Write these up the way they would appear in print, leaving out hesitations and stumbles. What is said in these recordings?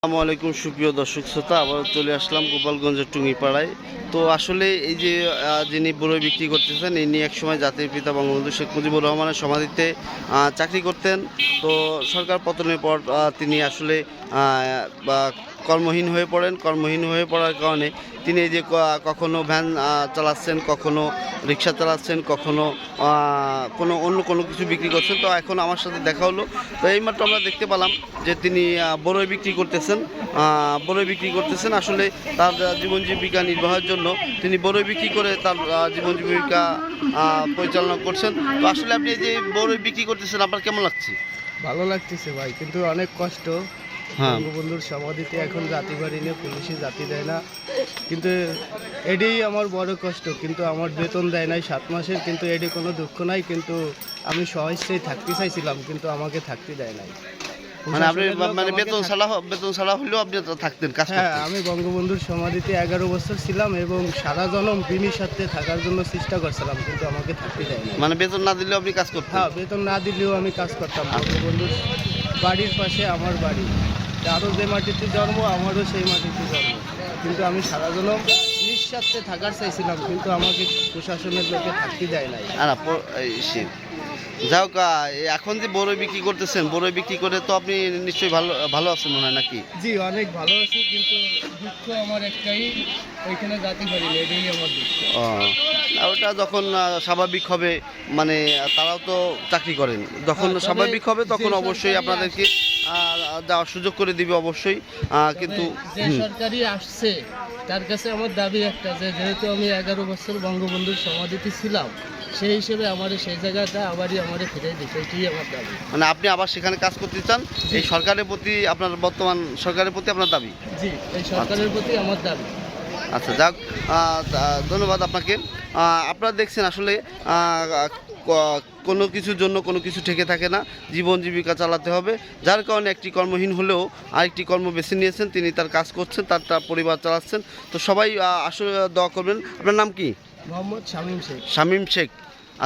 আসসালামু আলাইকুম সুপ্রিয় দর্শক শ্রোতা, আবার চলে আসলাম গোপালগঞ্জের টুঙ্গিপাড়ায়। তো আসলে এই যে যিনি বড়ই বিক্রি করতেছেন, ইনি একসময় জাতির পিতা বঙ্গবন্ধু শেখ মুজিবুর রহমানের সমাধিতে চাকরি করতেন। তো সরকার পতনের পর তিনি আসলে কর্মহীন হয়ে পড়েন। কর্মহীন হয়ে পড়ার কারণে তিনি এই যে কখনো ভ্যান চালাচ্ছেন, কখনো রিক্সা চালাচ্ছেন, কখনো অন্য কোনো কিছু বিক্রি করছেন। তো এখন আমার সাথে দেখা হলো, তো এইমাত্র আমরা দেখতে পেলাম যে তিনি বড়ই বিক্রি করতেছেন। আসলে তার জীবন জীবিকা নির্বাহের জন্য তিনি বড়ই বিক্রি করে তার জীবন জীবিকা পরিচালনা করছেন। তো আসলে আপনি এই যে বড়ই বিক্রি করতেছেন, আপনার কেমন লাগছে? ভালো লাগতেছে ভাই, কিন্তু অনেক কষ্ট। হ্যাঁ, বঙ্গবন্ধুর সমাধিতে এখন জাতি বাড়ি নিয়ে পুলিশে জাতি দেয় না, কিন্তু এটাই আমার বড় কষ্ট। কিন্তু আমার বেতন দেয় নাই 7 মাসের, কিন্তু এটি কোনো দুঃখ নাই। কিন্তু আমি সহজেই থাকতে চাইছিলাম, কিন্তু আমাকে থাকতে দেয় নাই। মানে আপনি বেতন ছাড়া হলেও আপনি থাকতেন, কাজ হ্যাঁ, করতেন। আমি বঙ্গবন্ধুর সমাধিতে 11 বছর ছিলাম এবং সারা জনম বিনির সাথে থাকার জন্য চেষ্টা করছিলাম, কিন্তু আমাকে থাকতে দেয় না। মানে বেতন না দিলেও আপনি কাজ করতেন? হ্যাঁ, বেতন না দিলেও আমি কাজ করতাম। বঙ্গবন্ধুর বাড়ির পাশে আমার বাড়ি, আরও যে মাটিতে জন্ম আমারও সেই মাটিতে জন্ম, কিন্তু আমি সারা জনম নিঃস্বার্থে থাকার চাইছিলাম, কিন্তু আমাকে প্রশাসনের লোকে থাকতে দেয় নাই। যাও এখন যে বড়ই বিক্রি করতেছেন, বড়ই বিক্রি করে তো আপনি নিশ্চয়ই ভালো আছেন মনে হয়, নাকি? জি, অনেক ভালো আছি, কিন্তু দুঃখ আমার একটাই, ওইখানে জাতি পারি না, এটাই আমার দুঃখ। ওটা যখন স্বাভাবিক হবে, মানে তারাও তো চাকরি করেন, যখন তবে স্বাভাবিক হবে তখন যে অবশ্যই সরকারি আপনাদেরকে যাওয়ার সুযোগ করে দিবে অবশ্যই, কিন্তু যে সরকারি আসছে তার কাছে আমার দাবি একটা, যে যেহেতু আমি 11 বছর বঙ্গবন্ধুর সমাধিতে ছিলাম, সেই হিসেবে আমার সেই জায়গাটা আবারই আমাদের ফিরে দিতে, এটাই আমার দাবি। মানে আপনি আবার সেখানে কাজ করতে চান, এই সরকারের প্রতি আপনার বর্তমান সরকারের প্রতি আপনার দাবি? জি, এই সরকারের প্রতি আমার দাবি। আচ্ছা, যাক, ধন্যবাদ আপনাকে। আপনারা দেখছেন আসলে কোনো কিছুর জন্য কোনো কিছু ঠেকে থাকে না, জীবন জীবিকা চালাতে হবে। যার কারণে একটি কর্মহীন হলেও আরেকটি কর্ম বেছে নিয়েছেন, তিনি তার কাজ করছেন, তার পরিবার চালাচ্ছেন। তো সবাই আসলে দোয়া করবেন। আপনার নাম কি? মোহাম্মদ শামীম শেখ। শামীম শেখ।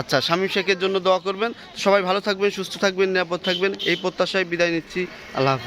আচ্ছা, শামীম শেখের জন্য দোয়া করবেন। সবাই ভালো থাকবেন, সুস্থ থাকবেন, নিরাপদ থাকবেন, এই প্রত্যাশায় বিদায় নিচ্ছি। আল্লাহ হাফিজ।